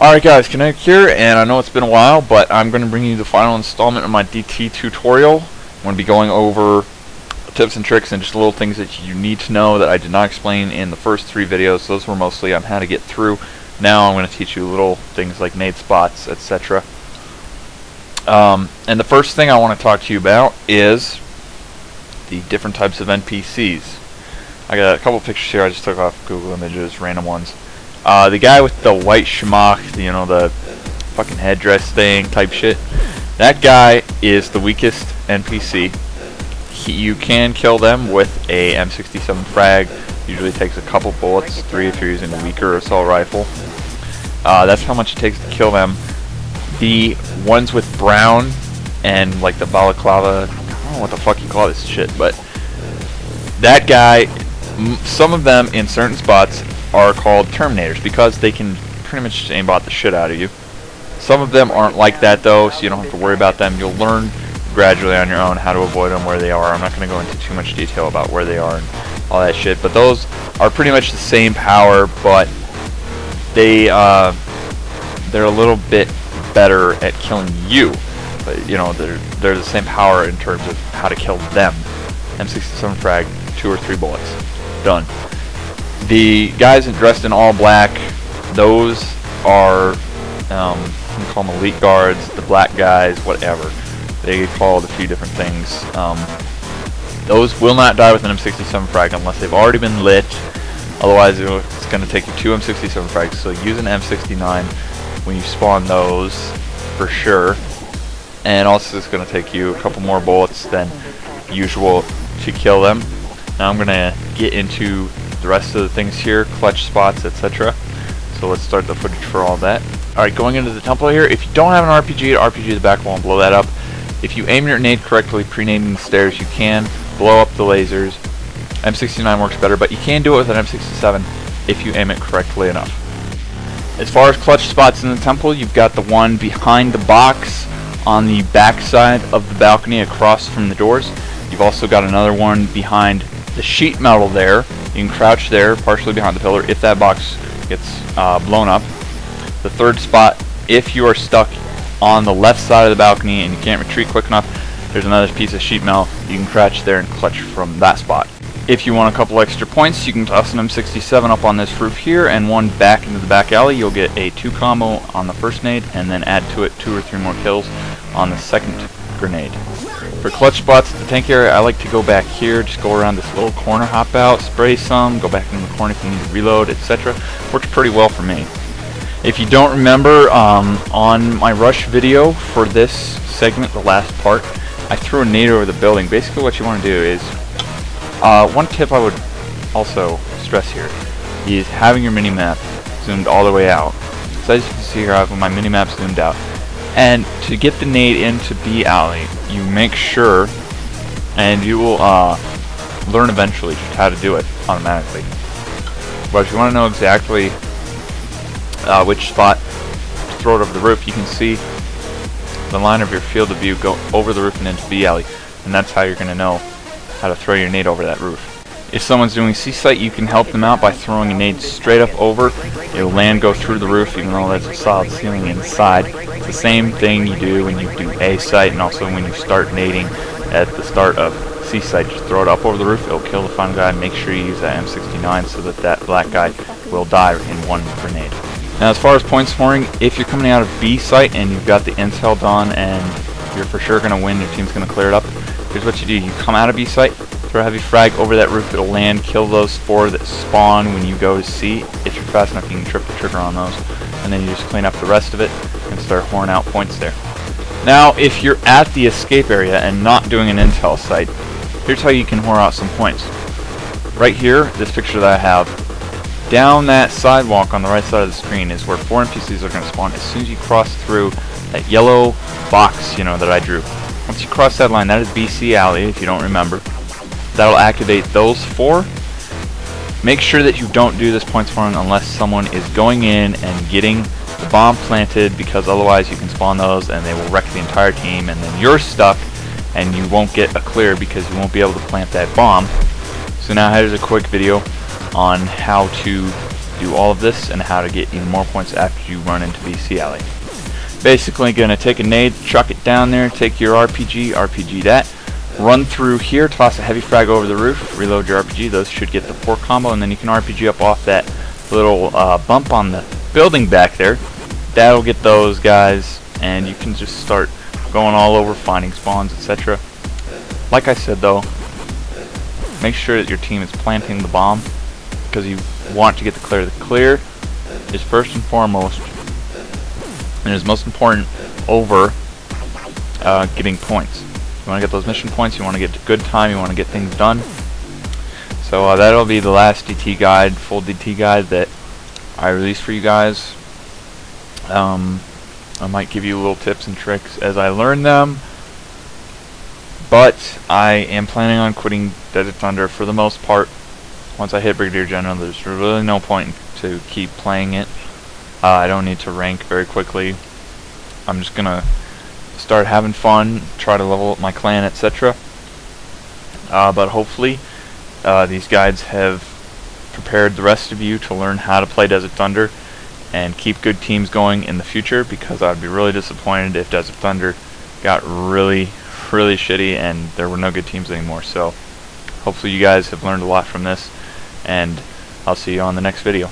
Alright guys, Kinetic here, and I know it's been a while, but I'm going to bring you the final installment of my DT tutorial. I'm going to be going over tips and tricks and just little things that you need to know that I did not explain in the first 3 videos. Those were mostly on how to get through. Now I'm going to teach you little things like nade spots, etc. And the first thing I want to talk to you about is the different types of NPCs. I got a couple pictures here I just took off Google Images, random ones. The guy with the white schmuck, you know, the fucking headdress thing type shit, that guy is the weakest NPC. You can kill them with a M67 frag. Usually takes a couple bullets, 3 if you're using a weaker assault rifle. That's how much it takes to kill them. The ones with brown and like the balaclava, I don't know what the fuck you call this shit, but that guy, some of them in certain spots are called Terminators because they can pretty much aimbot the shit out of you. Some of them aren't like that though, so you don't have to worry about them. You'll learn gradually on your own how to avoid them, where they are. I'm not going to go into too much detail about where they are and all that shit, but those are pretty much the same power, but they're a little bit better at killing you. But you know, they're the same power in terms of how to kill them. M67 frag, 2 or 3 bullets, done. The guys dressed in all black, those are, you can call them elite guards, the black guys, whatever. They get called a few different things. Those will not die with an M67 frag unless they've already been lit. Otherwise, it's going to take you 2 M67 frags. So use an M69 when you spawn those for sure. And also, it's going to take you a couple more bullets than usual to kill them. Now I'm going to get into the rest of the things here, clutch spots, etc. So let's start the footage for all that. Alright, going into the temple here, if you don't have an RPG, RPG the back wall and blow that up. If you aim your nade correctly, pre-nading the stairs, you can blow up the lasers. M69 works better, but you can do it with an M67 if you aim it correctly enough. As far as clutch spots in the temple, you've got the one behind the box on the back side of the balcony across from the doors. You've also got another one behind the sheet metal there. You can crouch there, partially behind the pillar, if that box gets blown up. The third spot, if you are stuck on the left side of the balcony and you can't retreat quick enough, there's another piece of sheet metal. You can crouch there and clutch from that spot. If you want a couple extra points, you can toss an M67 up on this roof here and one back into the back alley. You'll get a 2 combo on the first nade and then add to it 2 or 3 more kills on the second grenade. For clutch spots at the tank area, I like to go back here, just go around this little corner, hop out, spray some, go back in the corner if you need to reload, etc. Works pretty well for me. If you don't remember, on my rush video for this segment, the last part, I threw a nade over the building. Basically what you want to do is, one tip I would also stress here is having your mini-map zoomed all the way out. So as you can see here, I have my mini-map zoomed out. And to get the nade into B alley, you make sure, and you will learn eventually just how to do it automatically. But if you want to know exactly which spot to throw it over the roof, you can see the line of your field of view go over the roof and into B alley, and that's how you're going to know how to throw your nade over that roof. If someone's doing C-site, you can help them out by throwing a nade straight up over. It'll land, go through the roof, even though there's a solid ceiling inside. It's the same thing you do when you do A-site, and also when you start nading at the start of C-site. Just throw it up over the roof, it'll kill the final guy. Make sure you use that M69 so that that black guy will die in one grenade. Now as far as point scoring, if you're coming out of B-site and you've got the intel done and you're for sure going to win, your team's going to clear it up, here's what you do. You come out of B-site, throw a heavy frag over that roof, it'll land, kill those 4 that spawn when you go to C. If you're fast enough, you can trip the trigger on those. And then you just clean up the rest of it and start whoring out points there. Now, if you're at the escape area and not doing an intel site, here's how you can whore out some points. Right here, this picture that I have, down that sidewalk on the right side of the screen is where 4 NPCs are going to spawn as soon as you cross through that yellow box, you know, that I drew. Once you cross that line, that is BC alley, if you don't remember. That'll activate those 4. Make sure that you don't do this point scoring unless someone is going in and getting the bomb planted, because otherwise you can spawn those and they will wreck the entire team, and then you're stuck and you won't get a clear because you won't be able to plant that bomb. So now here's a quick video on how to do all of this and how to get even more points after you run into BC Alley. Basically gonna take a nade, chuck it down there, take your RPG that, run through here, toss a heavy frag over the roof, reload your RPG, those should get the 4 combo, and then you can RPG up off that little bump on the building back there. That'll get those guys, and you can just start going all over, finding spawns, etc. Like I said though, make sure that your team is planting the bomb, because you want to get the clear. The clear is first and foremost, and is most important over getting points. You want to get those mission points, you want to get good time, you want to get things done. So that'll be the last DT guide, full DT guide that I release for you guys. I might give you little tips and tricks as I learn them, but I am planning on quitting Desert Thunder for the most part. Once I hit Brigadier General, there's really no point to keep playing it. I don't need to rank very quickly. I'm just gonna start having fun, try to level up my clan, etc. But hopefully these guides have prepared the rest of you to learn how to play Desert Thunder and keep good teams going in the future, because I'd be really disappointed if Desert Thunder got really shitty and there were no good teams anymore. So hopefully you guys have learned a lot from this, and I'll see you on the next video.